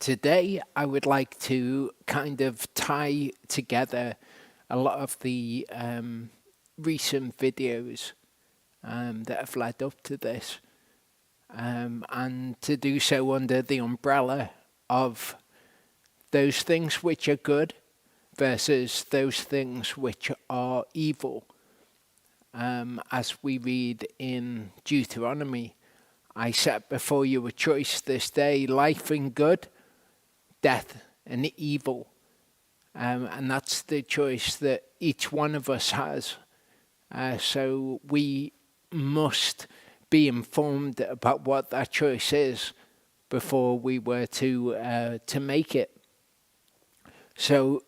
Today, I would like to kind of tie together a lot of the recent videos that have led up to this, and to do so under the umbrella of those things which are good versus those things which are evil. As we read in Deuteronomy, I set before you a choice this day, life and good, death and evil. And that's the choice that each one of us has. So we must be informed about what that choice is before we were to make it. So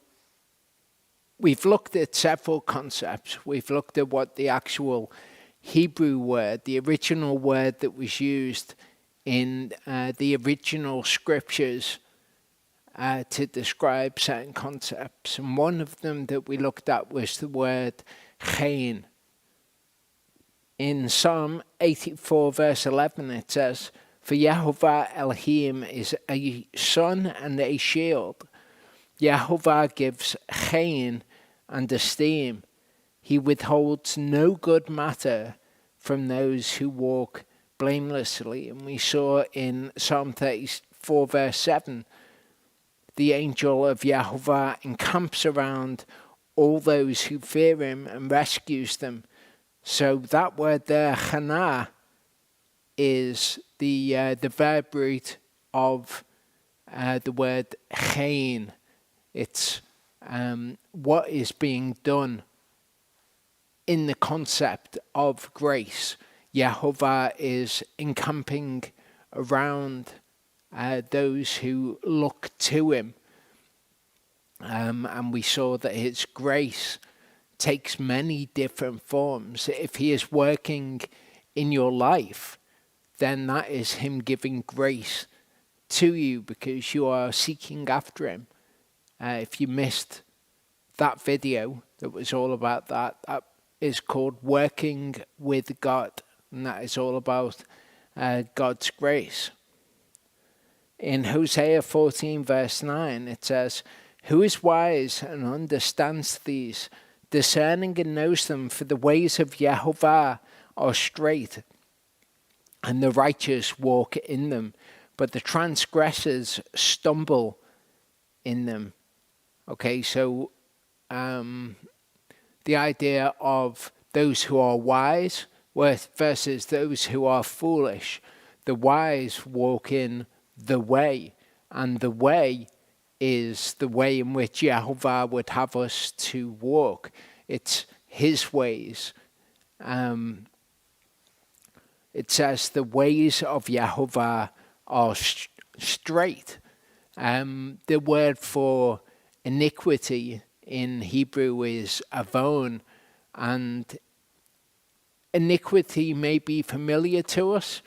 we've looked at several concepts. We've looked at what the actual Hebrew word, the original word that was used in the original scriptures to describe certain concepts. And one of them that we looked at was the word chain. In Psalm 84 verse 11 it says, "For Yehovah Elohim is a sun and a shield. Yehovah gives chain and esteem. He withholds no good matter from those who walk blamelessly." And we saw in Psalm 34 verse 7, the angel of Yehovah encamps around all those who fear him and rescues them. So that word there, chana, is the verb root of the word chain. It's what is being done in the concept of grace. Yehovah is encamping around those who look to him. And we saw that his grace takes many different forms. If he is working in your life, then that is him giving grace to you because you are seeking after him. If you missed that video that was all about that, that is called Working with God, and that is all about God's grace. In Hosea 14 verse 9 it says, "Who is wise and understands these, discerning and knows them? For the ways of Yehovah are straight, and the righteous walk in them, but the transgressors stumble in them." Okay, so the idea of those who are wise versus those who are foolish. The wise walk in the way, and the way is the way in which Yehovah would have us to walk. It's his ways. It says the ways of Yehovah are straight. The word for iniquity in Hebrew is avon, and iniquity may be familiar to us,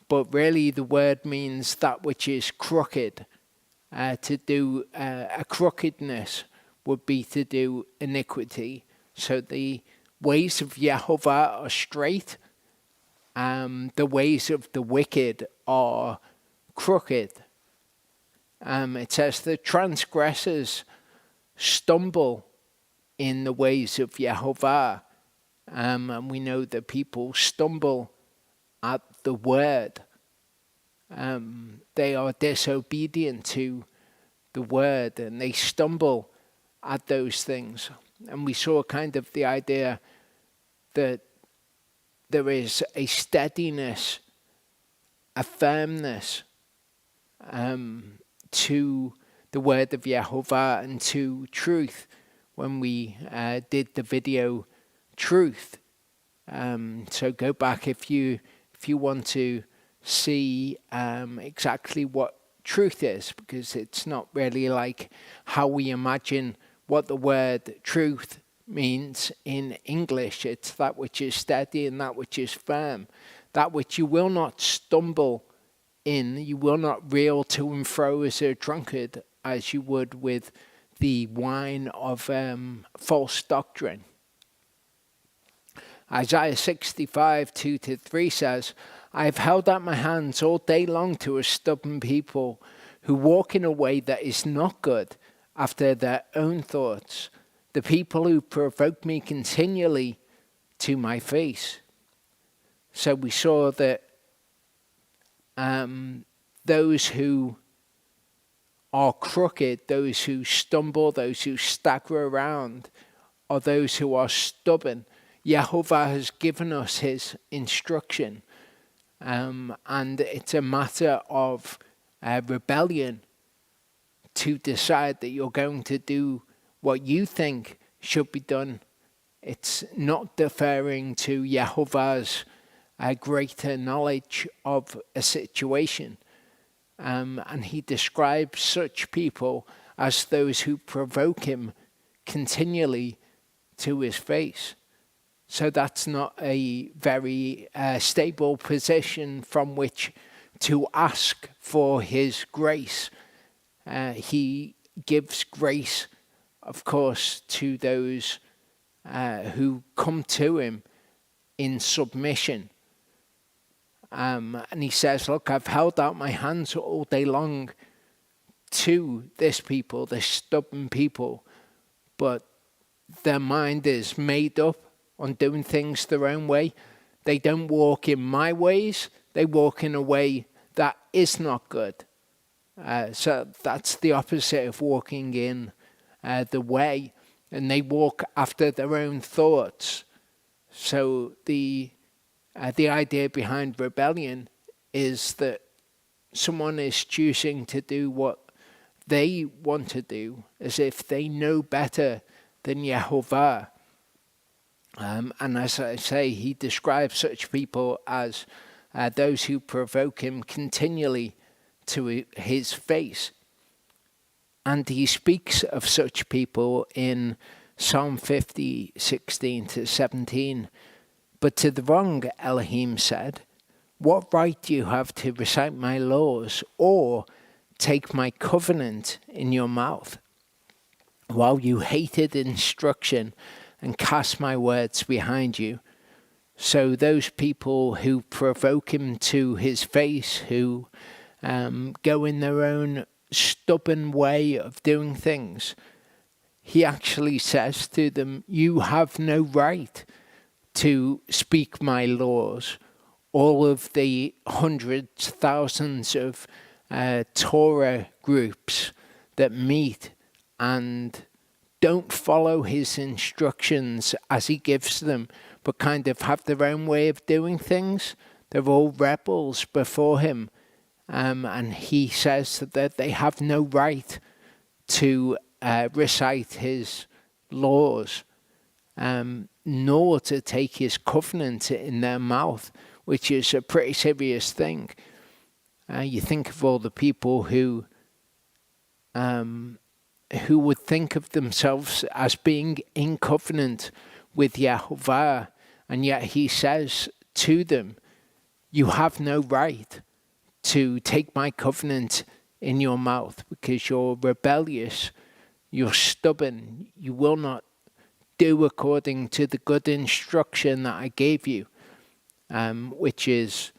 but really the word means that which is crooked. To do a crookedness would be to do iniquity. So the ways of Yehovah are straight. The ways of the wicked are crooked. It says the transgressors stumble in the ways of Yehovah. And we know that people stumble at the word. They are disobedient to the word and they stumble at those things. And we saw kind of the idea that there is a steadiness, a firmness to the word of Yehovah and to truth. When we did the video Truth, so go back if you want to see exactly what truth is, because it's not really like how we imagine what the word truth means in English. It's that which is steady and that which is firm, that which you will not stumble in, you will not reel to and fro as a drunkard, as you would with the wine of false doctrine. Isaiah 65, 2-3 says, "I have held out my hands all day long to a stubborn people who walk in a way that is not good after their own thoughts, the people who provoke me continually to my face. So we saw that those who are crooked, those who stumble, those who stagger around, are those who are stubborn. Yehovah has given us his instruction, and it's a matter of rebellion to decide that you're going to do what you think should be done. It's not deferring to Yehovah's greater knowledge of a situation. And he describes such people as those who provoke him continually to his face. So that's not a very stable position from which to ask for his grace. He gives grace, of course, to those who come to him in submission. And he says, look, I've held out my hands all day long to this people, this stubborn people, but their mind is made up on doing things their own way. They don't walk in my ways. They walk in a way that is not good. So that's the opposite of walking in the way. And they walk after their own thoughts. So the idea behind rebellion is that someone is choosing to do what they want to do as if they know better than Yehovah. And as I say, he describes such people as those who provoke him continually to his face. And he speaks of such people in Psalm 50, 16 to 17. But to the wrong, Elohim said, what right do you have to recite my laws or take my covenant in your mouth? While you hated instruction and cast my words behind you. So those people who provoke him to his face, who go in their own stubborn way of doing things, he actually says to them, you have no right to speak my laws. All of the hundreds, thousands of Torah groups that meet and don't follow his instructions as he gives them, but kind of have their own way of doing things. They're all rebels before him. And he says that they have no right to recite his laws, nor to take his covenant in their mouth, which is a pretty serious thing. You think of all the people who would think of themselves as being in covenant with Yehovah, and yet he says to them, you have no right to take my covenant in your mouth because you're rebellious, you're stubborn, you will not do according to the good instruction that I gave you, which is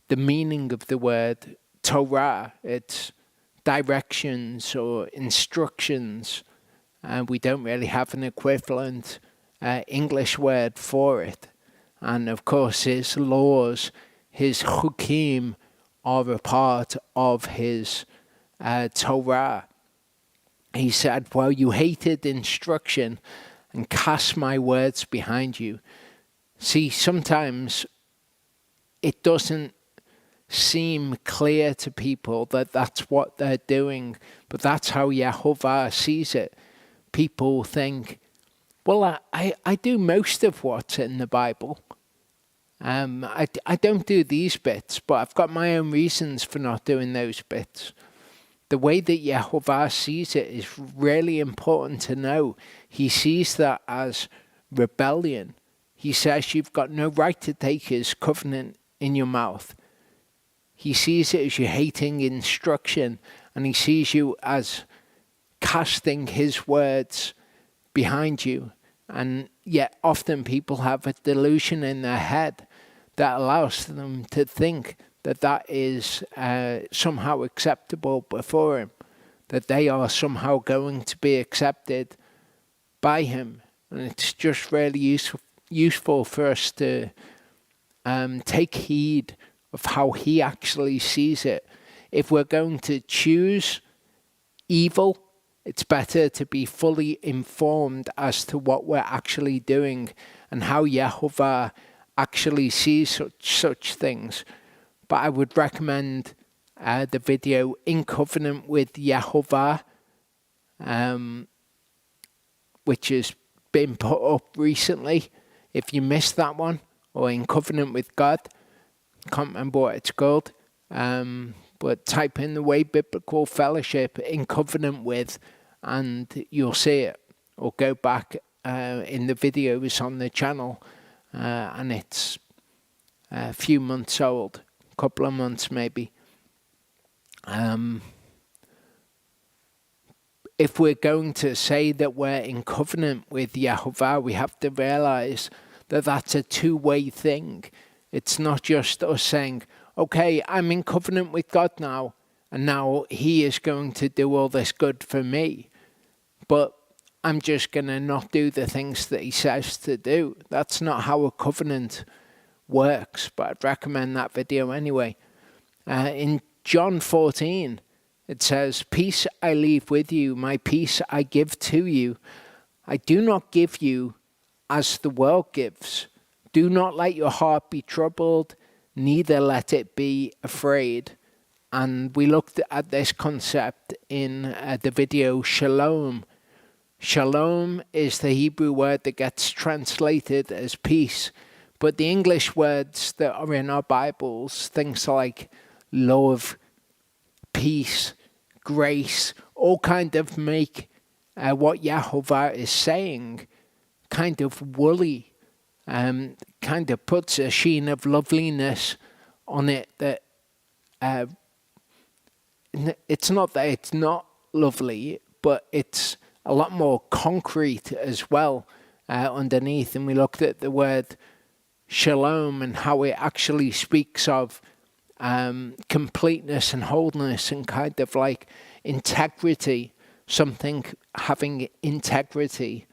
the meaning of the word Torah. It's directions or instructions. We don't really have an equivalent English word for it. And of course his laws, his chukim, are a part of his Torah. He said, well, you hated instruction and cast my words behind you. See, sometimes it doesn't seem clear to people that that's what they're doing, but that's how Yehovah sees it. People think, well, I do most of what's in the Bible. I don't do these bits, but I've got my own reasons for not doing those bits. The way that Yehovah sees it is really important to know. He sees that as rebellion. He says you've got no right to take his covenant in your mouth. He sees it as you hating instruction, and he sees you as casting his words behind you. And yet often people have a delusion in their head that allows them to think that is somehow acceptable before him, that they are somehow going to be accepted by him. And it's just really useful for us to take heed of how he actually sees it. If we're going to choose evil, it's better to be fully informed as to what we're actually doing and how Yehovah actually sees such things. But I would recommend the video In Covenant with Yehovah, which has been put up recently. If you missed that one, or In Covenant with God, can't remember what it's called, but type in the Way Biblical Fellowship In Covenant with, and you'll see it. Or go back in the videos on the channel, and it's a few months old, a couple of months maybe. If we're going to say that we're in covenant with Yehovah, we have to realize that that's a two-way thing. It's not just us saying, okay, I'm in covenant with God now, and now he is going to do all this good for me, but I'm just going to not do the things that he says to do. That's not how a covenant works, but I'd recommend that video anyway. In John 14, it says, "Peace I leave with you, my peace I give to you. I do not give you as the world gives. Do not let your heart be troubled, neither let it be afraid." And we looked at this concept in the video Shalom. Shalom is the Hebrew word that gets translated as peace. But the English words that are in our Bibles, things like love, peace, grace, all kind of make what Yehovah is saying kind of woolly, kind of puts a sheen of loveliness on it that it's not that it's not lovely, but it's a lot more concrete as well underneath. And we looked at the word shalom and how it actually speaks of completeness and wholeness and kind of like integrity, something having integrity,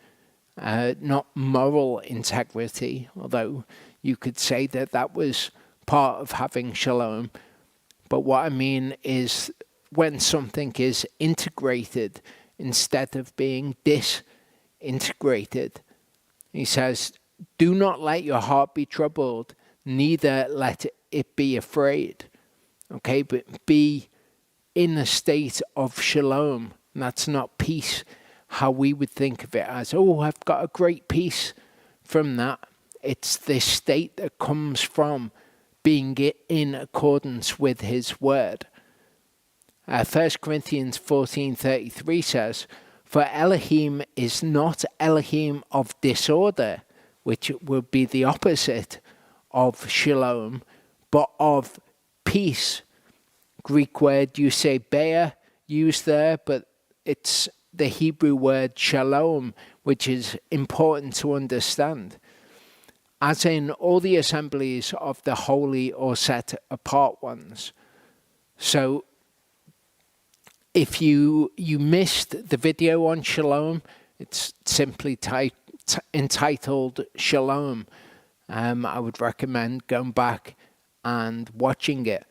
not moral integrity, although you could say that that was part of having shalom. But what I mean is when something is integrated instead of being disintegrated. He says, do not let your heart be troubled, neither let it be afraid. Okay, but be in a state of shalom. And that's not peace, how we would think of it as, oh, I've got a great peace from that. It's this state that comes from being in accordance with his word. 1 Corinthians 14:33 says, "For Elohim is not Elohim of disorder," which would be the opposite of shalom, but of peace. Greek word eusebeia used there, but it's the Hebrew word shalom, which is important to understand. As in all the assemblies of the holy or set apart ones. So if you missed the video on shalom, it's simply entitled Shalom. I would recommend going back and watching it.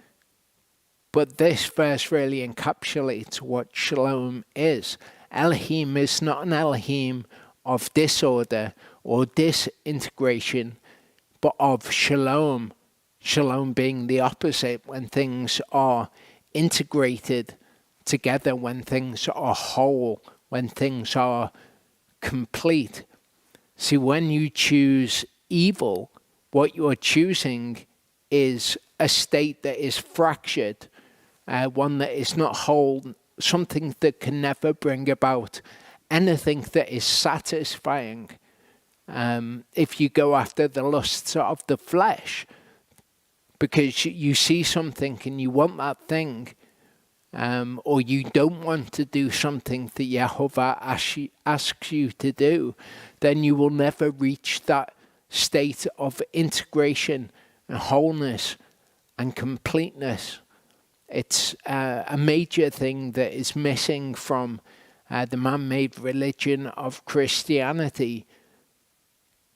But this verse really encapsulates what shalom is. Elohim is not an Elohim of disorder or disintegration, but of shalom. Shalom being the opposite, when things are integrated together, when things are whole, when things are complete. See, when you choose evil, what you're choosing is a state that is fractured, one that is not whole, something that can never bring about anything that is satisfying. If you go after the lusts of the flesh, because you see something and you want that thing, or you don't want to do something that Yehovah asks you to do, then you will never reach that state of integration and wholeness and completeness. It's a major thing that is missing from the man-made religion of Christianity,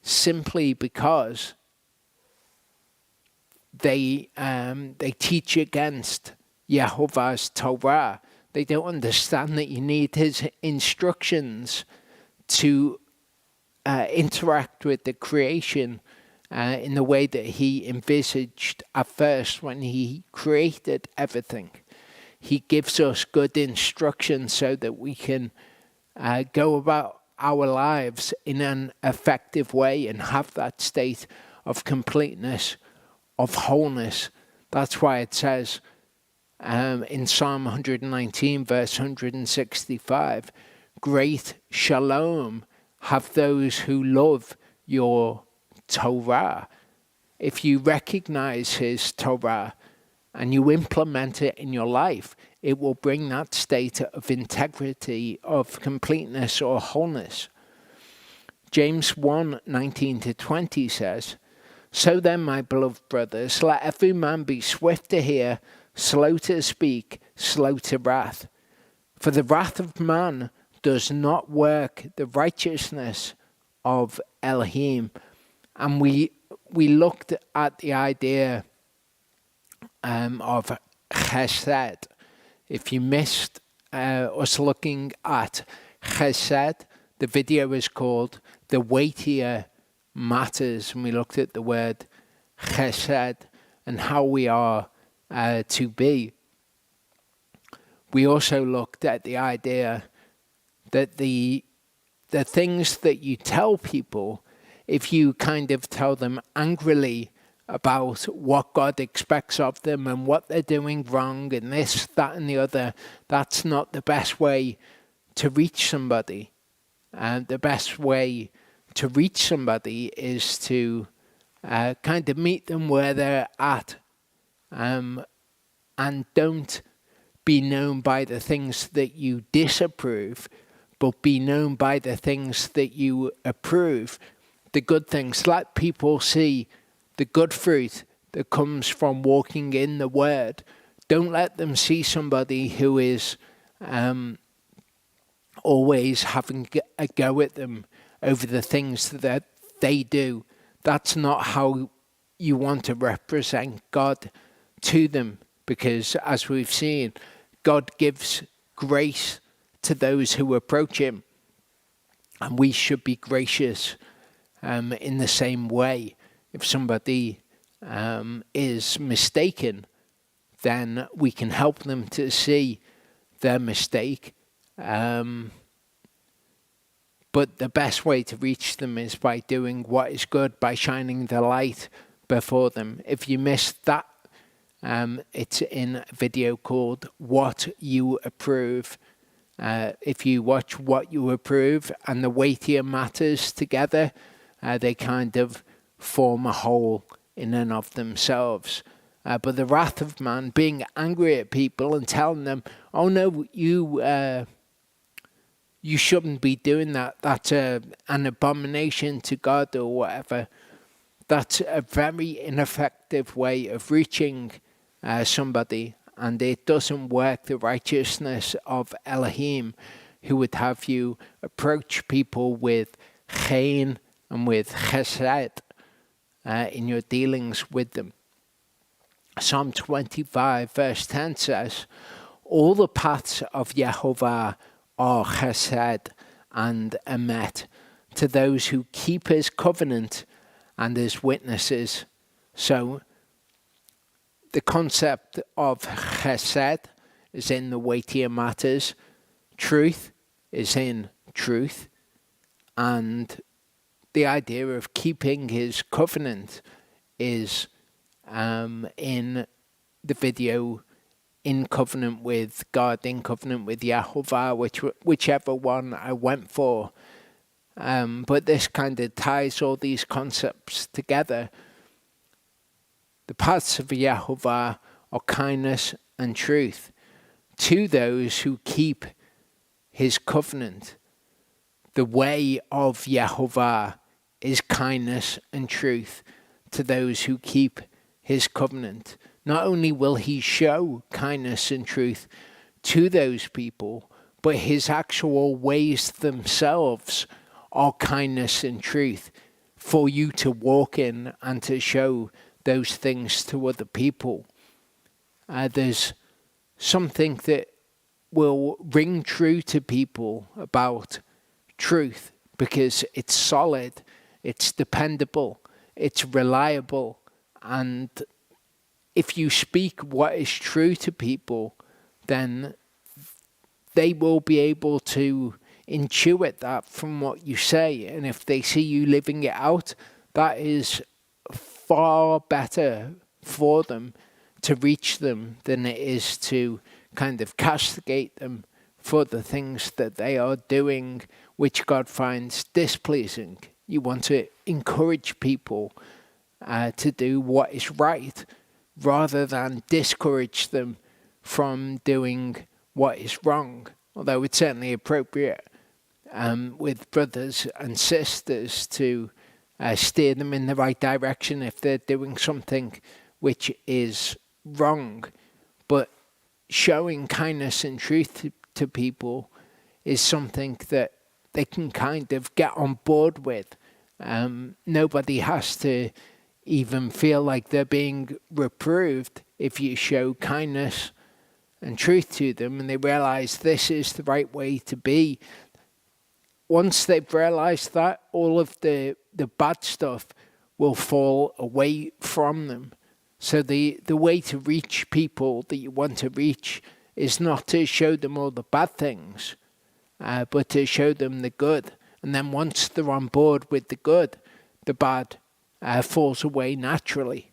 simply because they teach against Yehovah's Torah. They don't understand that you need his instructions to interact with the creation in the way that he envisaged at first when he created everything. He gives us good instructions so that we can go about our lives in an effective way and have that state of completeness, of wholeness. That's why it says in Psalm 119, verse 165, great shalom have those who love your Torah. If you recognize his Torah and you implement it in your life, it will bring that state of integrity, of completeness or wholeness. James 1:19-20 says, so then, my beloved brothers, let every man be swift to hear, slow to speak, slow to wrath. For the wrath of man does not work the righteousness of Elohim. And we looked at the idea of chesed. If you missed us looking at chesed, the video is called The Weightier Matters, and we looked at the word chesed and how we are to be. We also looked at the idea that the things that you tell people, if you kind of tell them angrily about what God expects of them and what they're doing wrong and this, that and the other, that's not the best way to reach somebody. And the best way to reach somebody is to kind of meet them where they're at, and don't be known by the things that you disapprove, but be known by the things that you approve, the good things. Let people see the good fruit that comes from walking in the Word. Don't let them see somebody who is always having a go at them over the things that they do. That's not how you want to represent God to them, because as we've seen, God gives grace to those who approach him, and we should be gracious in the same way. If somebody is mistaken, then we can help them to see their mistake. But the best way to reach them is by doing what is good, by shining the light before them. If you missed that, it's in a video called What You Approve. If you watch What You Approve and the weightier matters together, they kind of form a whole in and of themselves. But the wrath of man, being angry at people and telling them, oh no, you shouldn't be doing that. That's an abomination to God or whatever. That's a very ineffective way of reaching somebody, and it doesn't work the righteousness of Elohim, who would have you approach people with chen and with chesed in your dealings with them. Psalm 25 verse 10 says, all the paths of Yehovah are chesed and emet to those who keep his covenant and his witnesses. So the concept of chesed is in the weightier matters. Truth is in truth. And the idea of keeping his covenant is in the video in covenant with God, in covenant with Yehovah, whichever one I went for. But this kind of ties all these concepts together. The paths of Yehovah are kindness and truth to those who keep his covenant. The way of Yehovah is kindness and truth to those who keep his covenant. not only will he show kindness and truth to those people, but his actual ways themselves are kindness and truth for you to walk in and to show those things to other people. There's something that will ring true to people about truth because it's solid, it's dependable, it's reliable, and if you speak what is true to people, then they will be able to intuit that from what you say. And if they see you living it out, that is far better for them to reach them than it is to kind of castigate them for the things that they are doing which God finds displeasing. You want to encourage people to do what is right rather than discourage them from doing what is wrong, although it's certainly appropriate with brothers and sisters to steer them in the right direction if they're doing something which is wrong. But showing kindness and truth to people is something that they can kind of get on board with. Nobody has to even feel like they're being reproved if you show kindness and truth to them and they realize this is the right way to be. Once they've realized that, all of the bad stuff will fall away from them. So the way to reach people that you want to reach is not to show them all the bad things, but to show them the good. And then once they're on board with the good, the bad falls away naturally.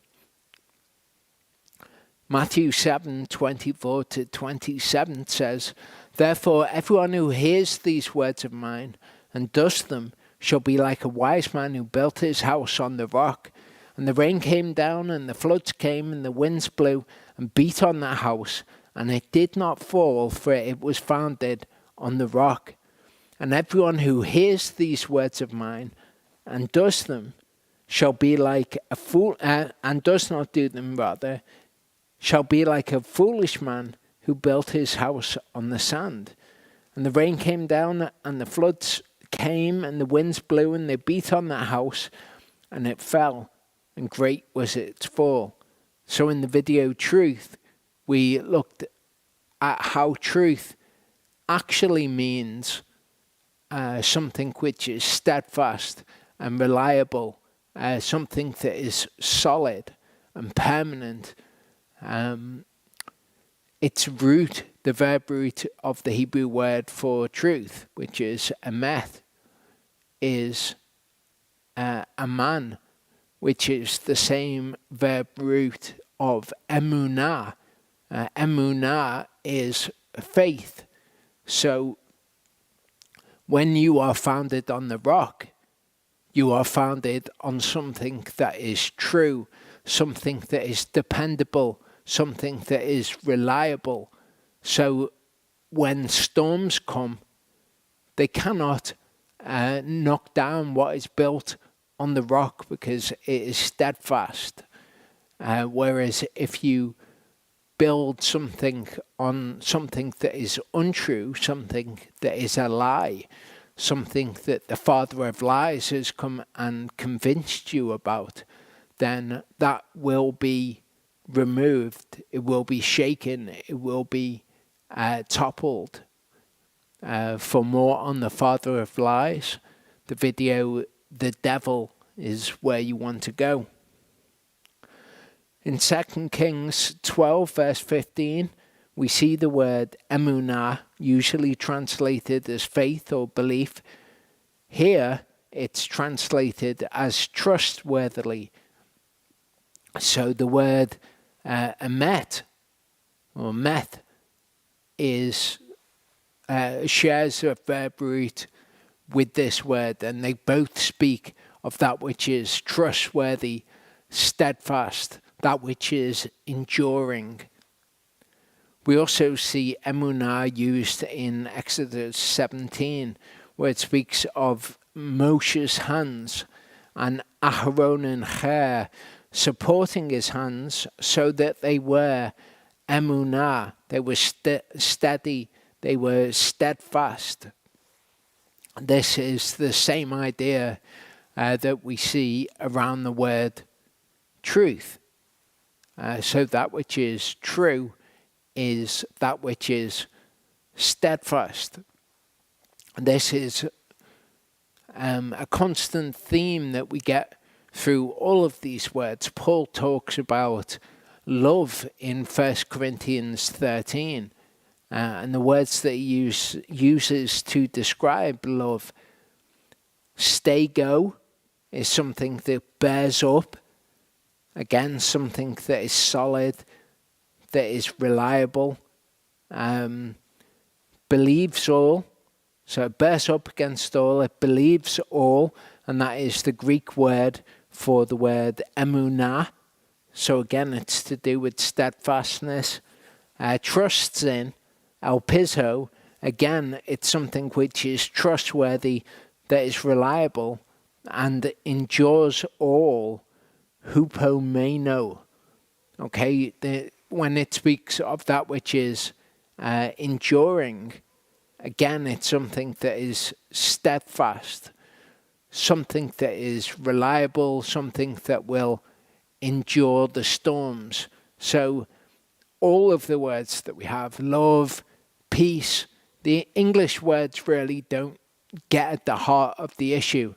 Matthew 7:24-27 says, "Therefore everyone who hears these words of mine and does them shall be like a wise man who built his house on the rock. And the rain came down, and the floods came, and the winds blew and beat on that house, and it did not fall, for it was founded on the rock. And everyone who hears these words of mine and does them shall be like a fool, and does not do them rather, shall be like a foolish man who built his house on the sand. And the rain came down, and the floods came, and the winds blew, and they beat on that house, and it fell, and great was its fall." So in the video Truth, we looked at how truth actually means something which is steadfast and reliable, something that is solid and permanent. Its root, the verb root of the Hebrew word for truth, which is emet, is a man, which is the same verb root of emunah. Emunah is faith. So when you are founded on the rock, you are founded on something that is true, something that is dependable, something that is reliable. So when storms come, they cannot knock down what is built on the rock because it is steadfast. Whereas if you build something on something that is untrue, something that is a lie, something that the father of lies has come and convinced you about, then that will be removed, it will be shaken, it will be toppled. For more on the father of lies, the video The Devil is Where You Want to Go. In 2 Kings 12 verse 15, we see the word emunah, usually translated as faith or belief. Here, it's translated as trustworthily. So the word emet, or meth, is shares a verb root with this word, and they both speak of that which is trustworthy, steadfast, that which is enduring. We also see emunah used in Exodus 17, where it speaks of Moshe's hands and Aharon and Hur supporting his hands so that they were emunah, they were steady, they were steadfast. This is the same idea that we see around the word truth. So that which is true is that which is steadfast. This is a constant theme that we get through all of these words. Paul talks about love in 1 Corinthians 13. And the words that he uses to describe love. Stego is something that bears up. Again, something that is solid, that is reliable. Believes all. So it bears up against all. It believes all. And that is the Greek word for the word emunah. So again, it's to do with steadfastness. Trusts in. Elpizo, again, it's something which is trustworthy, that is reliable, and endures all. Hupomeno. Okay, when it speaks of that which is enduring, again, it's something that is steadfast, something that is reliable, something that will endure the storms. So all of the words that we have, love, peace, the English words really don't get at the heart of the issue.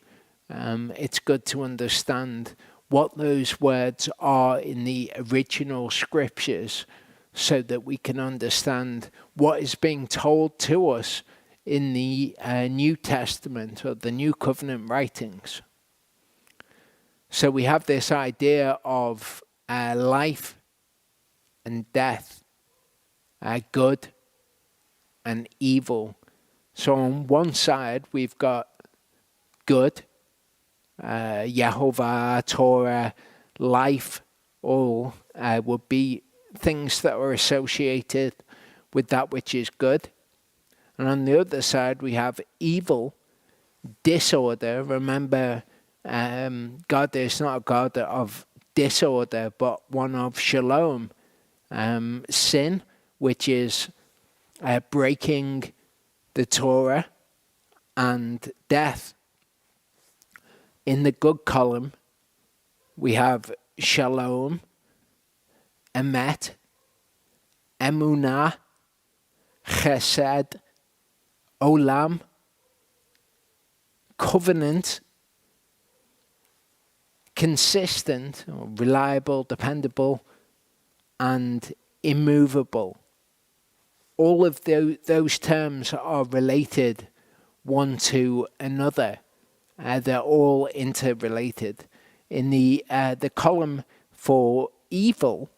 It's good to understand what those words are in the original scriptures so that we can understand what is being told to us in the New Testament or the New Covenant writings. So we have this idea of life and death, good and evil. So on one side we've got good, Yehovah, Torah, life, all would be things that are associated with that which is good. And on the other side we have evil, disorder. Remember, God is not a God of disorder, but one of shalom. Sin, which is breaking the Torah, and death. In the good column, we have shalom, emet, emunah, chesed, olam, covenant, consistent, or reliable, dependable, and immovable. All of those terms are related one to another. They're all interrelated. In the column for evil,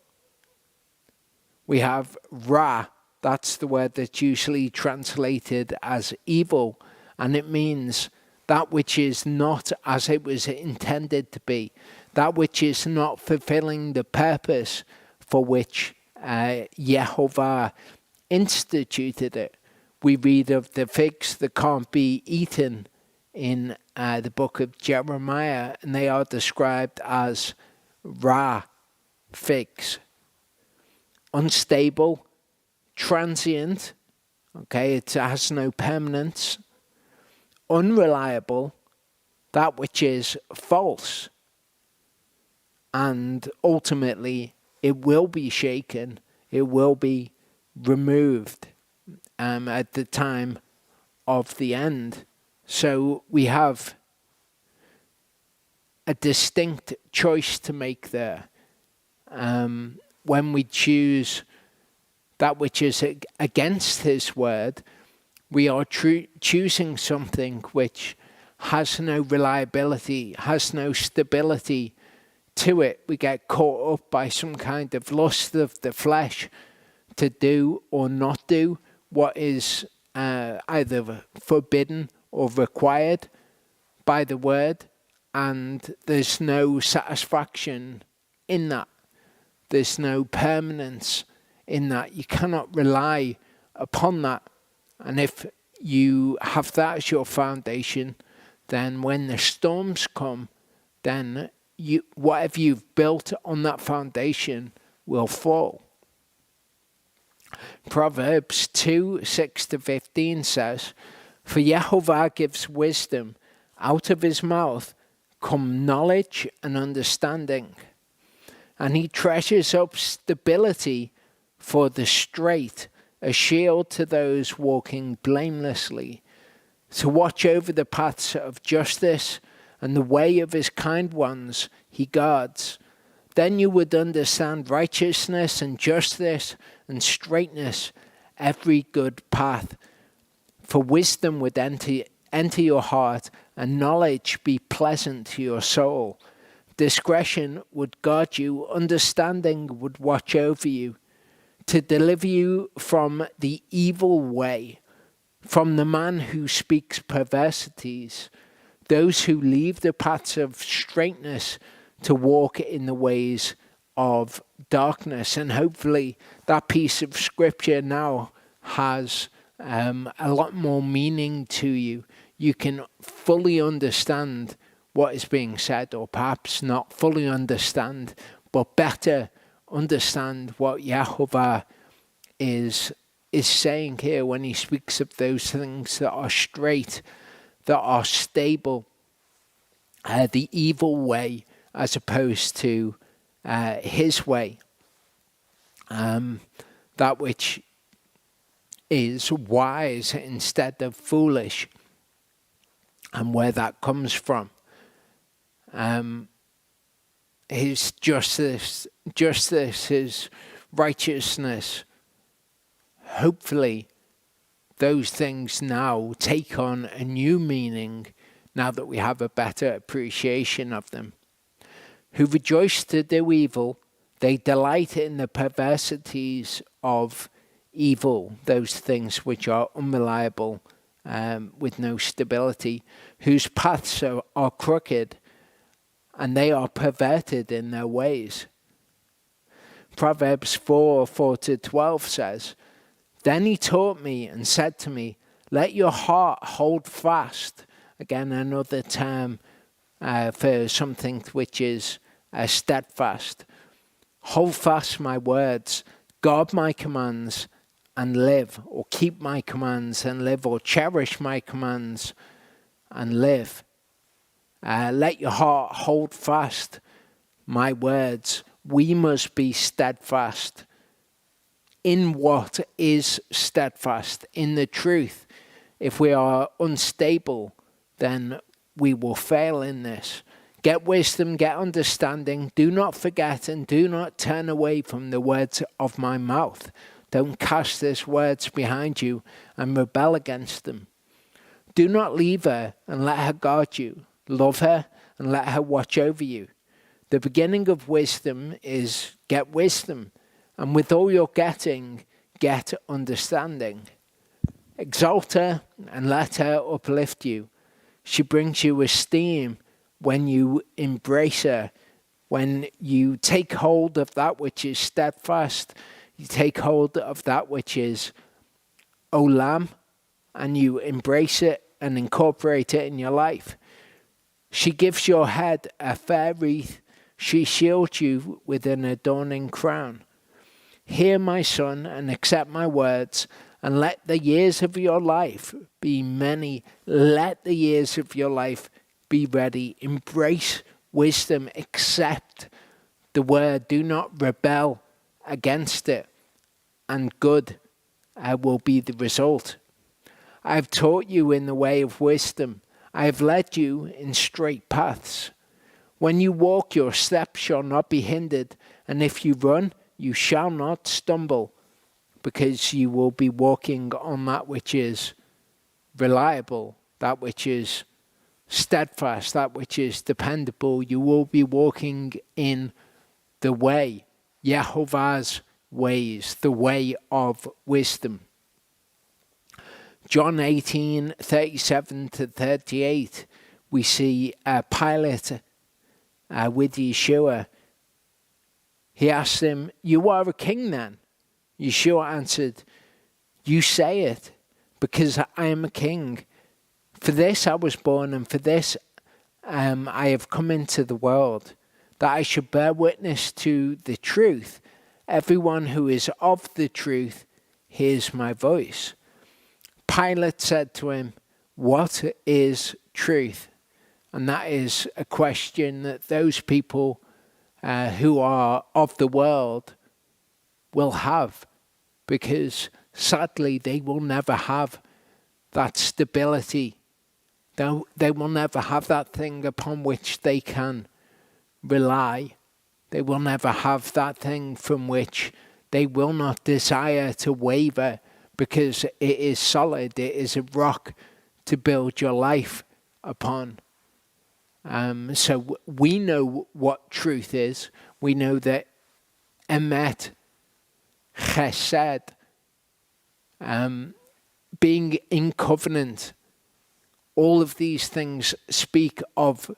we have ra. That's the word that's usually translated as evil. And it means that which is not as it was intended to be. That which is not fulfilling the purpose for which Yehovah instituted it. We read of the figs that can't be eaten in the book of Jeremiah, and they are described as ra figs. Unstable, transient, okay, it has no permanence. Unreliable, that which is false. And ultimately, it will be shaken, it will be removed at the time of the end. So we have a distinct choice to make there. When we choose that which is against his word, we are choosing something which has no reliability, has no stability to it. We get caught up by some kind of lust of the flesh to do or not do what is either forbidden or required by the word, and there's no satisfaction in that. There's no permanence in that. You cannot rely upon that. And if you have that as your foundation, then when the storms come, then whatever you've built on that foundation will fall. Proverbs 2:6-15 says, "For Yehovah gives wisdom, out of his mouth come knowledge and understanding. And he treasures up stability for the straight, a shield to those walking blamelessly. To watch over the paths of justice and the way of his kind ones he guards. Then you would understand righteousness and justice and straightness, every good path. For wisdom would enter your heart, and knowledge be pleasant to your soul. Discretion would guard you, understanding would watch over you, to deliver you from the evil way, from the man who speaks perversities, those who leave the paths of straightness to walk in the ways of darkness." And hopefully that piece of scripture now has a lot more meaning to you. You can fully understand what is being said, or perhaps not fully understand, but better understand what Yehovah is saying here when he speaks of those things that are straight, that are stable, the evil way as opposed to his way, that which is wise instead of foolish, and where that comes from. His justice, his righteousness. Hopefully, those things now take on a new meaning now that we have a better appreciation of them. Who rejoice to do evil, they delight in the perversities of evil, those things which are unreliable, with no stability, whose paths are crooked, and they are perverted in their ways. Proverbs 4:4-12 says, "Then he taught me and said to me, let your heart hold fast." Again, another term for something which is steadfast. "Hold fast my words, guard my commands and live," or keep my commands and live, or cherish my commands and live. Let your heart hold fast my words. We must be steadfast in what is steadfast, in the truth. If we are unstable, then we will fail in this. Get wisdom, get understanding. Do not forget and do not turn away from the words of my mouth. Don't cast these words behind you and rebel against them. Do not leave her and let her guard you. Love her and let her watch over you. The beginning of wisdom is get wisdom, and with all you're getting, get understanding. Exalt her and let her uplift you. She brings you esteem when you embrace her, when you take hold of that which is steadfast, you take hold of that which is olam, and you embrace it and incorporate it in your life. She gives your head a fair wreath. She shields you with an adorning crown. Hear, my son, and accept my words, and let the years of your life be many. Let the years of your life be ready. Embrace wisdom. Accept the word. Do not rebel against it, and good will be the result. I have taught you in the way of wisdom. I have led you in straight paths. When you walk, your steps shall not be hindered, and if you run, you shall not stumble, because you will be walking on that which is reliable, that which is steadfast, that which is dependable. You will be walking in the way, Yehovah's ways, the way of wisdom. John 18:37-38, we see Pilate with Yeshua. He asked him, "You are a king then?" Yeshua answered, "You say it, because I am a king. For this I was born, and for this I have come into the world, that I should bear witness to the truth. Everyone who is of the truth hears my voice." Pilate said to him, "What is truth?" And that is a question that those people who are of the world will have, because sadly they will never have that stability. They will never have that thing upon which they can rely. They will never have that thing from which they will not desire to waver, because it is solid. It is a rock to build your life upon. So we know what truth is. We know that emet, chesed, being in covenant, all of these things speak of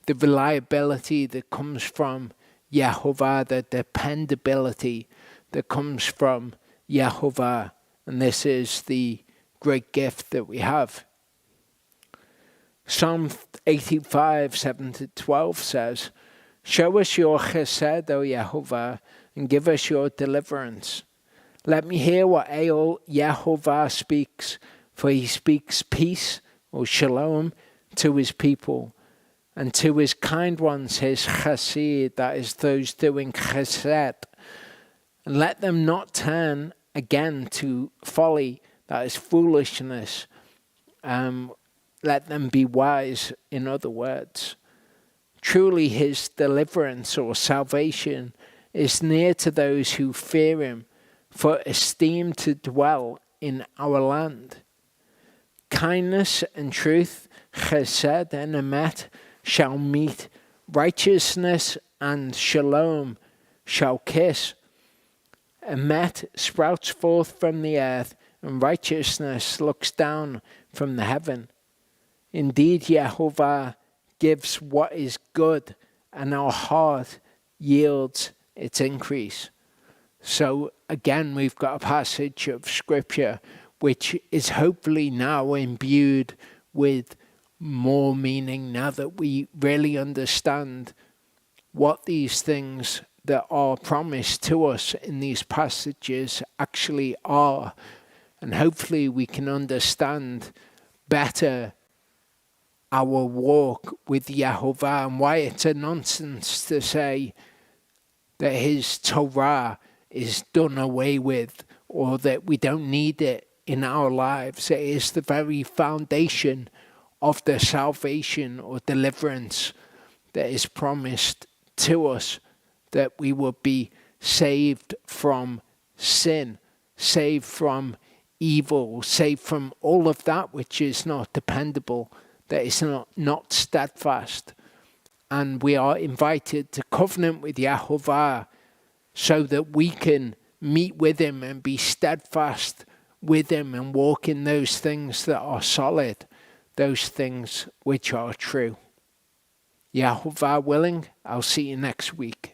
the reliability that comes from Yehovah, the dependability that comes from Yehovah. And this is the great gift that we have. Psalm 85, 7-12 says, "Show us your chesed, O Yehovah, and give us your deliverance. Let me hear what Yehovah speaks, for he speaks peace, or shalom, to his people, and to his kind ones, his chesed," that is those doing chesed. "And let them not turn again to folly," that is foolishness. Let them be wise, in other words. Truly his deliverance or salvation is near to those who fear him, for esteem to dwell in our land. Kindness and truth, chesed and emet, shall meet. Righteousness and shalom shall kiss. Emet sprouts forth from the earth, and righteousness looks down from the heaven. Indeed, Yehovah gives what is good, and our heart yields its increase. So again, we've got a passage of scripture which is hopefully now imbued with more meaning, now that we really understand what these things that are promised to us in these passages actually are. And hopefully we can understand better our walk with Yehovah, and why it's a nonsense to say that his Torah is done away with, or that we don't need it in our lives. It is the very foundation of the salvation or deliverance that is promised to us, that we will be saved from sin, saved from evil, saved from all of that which is not dependable, that is not steadfast. And we are invited to covenant with Yehovah so that we can meet with him and be steadfast with him and walk in those things that are solid, those things which are true. Yehovah willing, I'll see you next week.